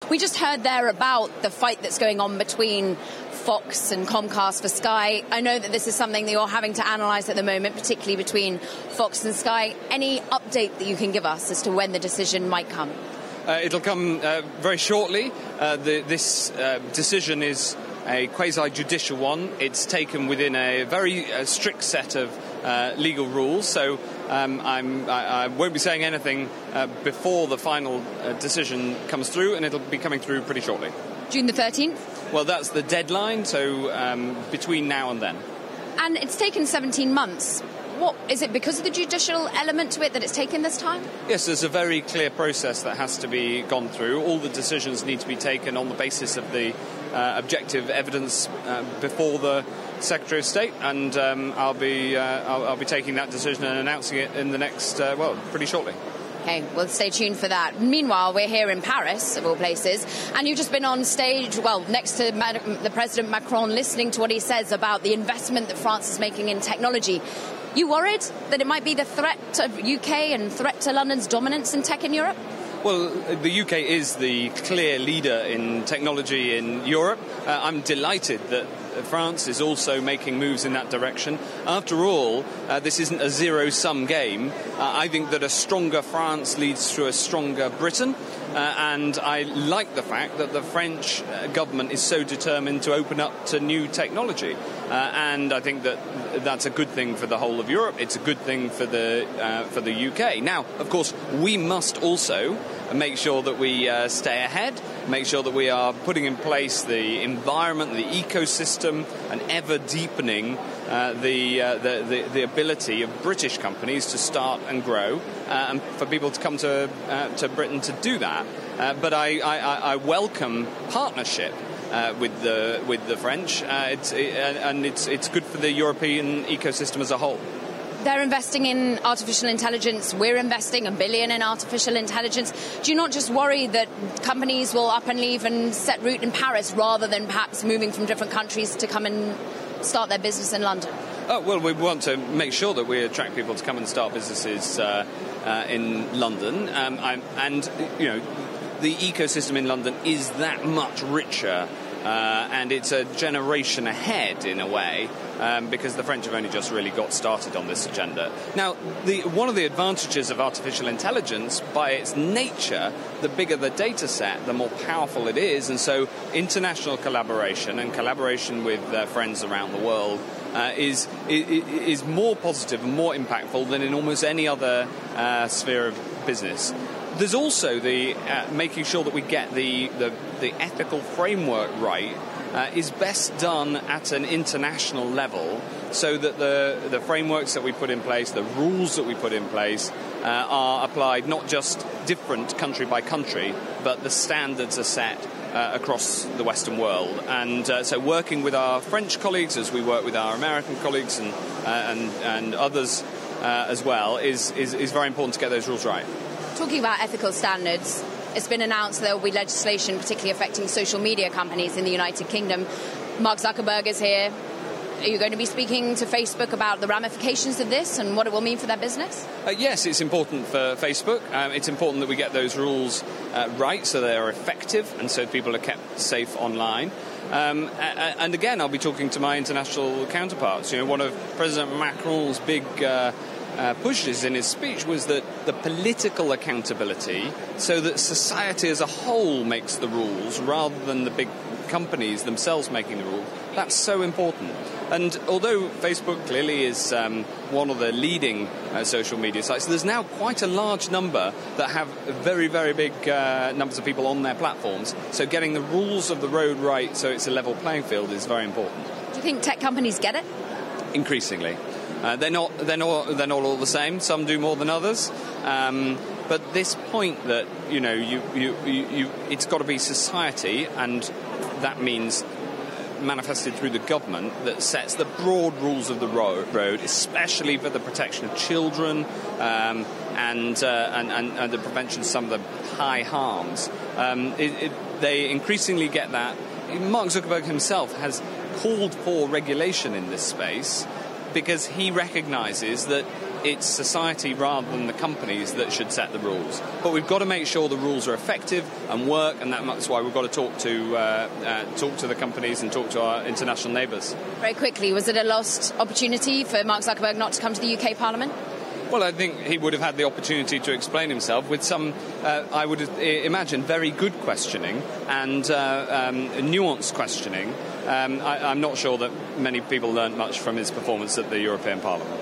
We just heard there about the fight that's going on between Fox and Comcast for Sky. I know that this is something that you're having to analyse at the moment, particularly between Fox and Sky. Any update that you can give us as to when the decision might come? It'll come very shortly. This decision is a quasi-judicial one. It's taken within a very strict set of legal rules, so I won't be saying anything before the final decision comes through, and it'll be coming through pretty shortly. June the 13th? Well, that's the deadline, so between now and then. And it's taken 17 months. What is it, because of the judicial element to it that it's taken this time? Yes, there's a very clear process that has to be gone through. All the decisions need to be taken on the basis of the objective evidence before the Secretary of State, and I'll be taking that decision and announcing it in the next, pretty shortly. Okay, well, stay tuned for that. Meanwhile, we're here in Paris, of all places, and you've just been on stage, next to the President Macron, listening to what he says about the investment that France is making in technology. You worried that it might be the threat to UK and threat to London's dominance in tech in Europe? Well, the UK is the clear leader in technology in Europe. I'm delighted that France is also making moves in that direction. After all, this isn't a zero-sum game. I think that a stronger France leads to a stronger Britain. And I like the fact that the French government is so determined to open up to new technology. And I think that that's a good thing for the whole of Europe. It's a good thing for the UK. Now, of course, we must also make sure that we stay ahead, make sure that we are putting in place the environment, the ecosystem, and ever deepening the ability of British companies to start and grow, and for people to come to Britain to do that. But I welcome partnership with the French. It's good for the European ecosystem as a whole. They're investing in artificial intelligence. We're investing $1 billion in artificial intelligence. Do you not just worry that companies will up and leave and set root in Paris rather than perhaps moving from different countries to come and start their business in London? Oh, well, we want to make sure that we attract people to come and start businesses in London. And the ecosystem in London is that much richer. And it's a generation ahead in a way, because the French have only just really got started on this agenda. Now, one of the advantages of artificial intelligence, by its nature, the bigger the data set, the more powerful it is. And so international collaboration and collaboration with friends around the world is more positive and more impactful than in almost any other sphere of business. There's also the making sure that we get the ethical framework right is best done at an international level, so that the frameworks that we put in place, the rules that we put in place, are applied not just different country by country, but the standards are set across the Western world. And so working with our French colleagues, as we work with our American colleagues and others as well, is very important to get those rules right. Talking about ethical standards, it's been announced there will be legislation particularly affecting social media companies in the United Kingdom. Mark Zuckerberg is here. Are you going to be speaking to Facebook about the ramifications of this and what it will mean for their business? Yes, it's important for Facebook. It's important that we get those rules right so they are effective and so people are kept safe online. And again, I'll be talking to my international counterparts. One of President Macron's big pushes in his speech was that the political accountability, so that society as a whole makes the rules rather than the big companies themselves making the rules. That's so important. And although Facebook clearly is one of the leading social media sites, there's now quite a large number that have very, very big numbers of people on their platforms. So getting the rules of the road right so it's a level playing field is very important. Do you think tech companies get it? Increasingly. They're not all the same. Some do more than others. But this point that it's got to be society, and that means manifested through the government, that sets the broad rules of the road, especially for the protection of children and the prevention of some of the high harms. They increasingly get that. Mark Zuckerberg himself has called for regulation in this space, because he recognises that it's society rather than the companies that should set the rules. But we've got to make sure the rules are effective and work, and that's why we've got to talk to the companies and talk to our international neighbours. Very quickly, was it a lost opportunity for Mark Zuckerberg not to come to the UK Parliament? Well, I think he would have had the opportunity to explain himself with some, I would imagine, very good questioning and nuanced questioning. I'm not sure that many people learned much from his performance at the European Parliament.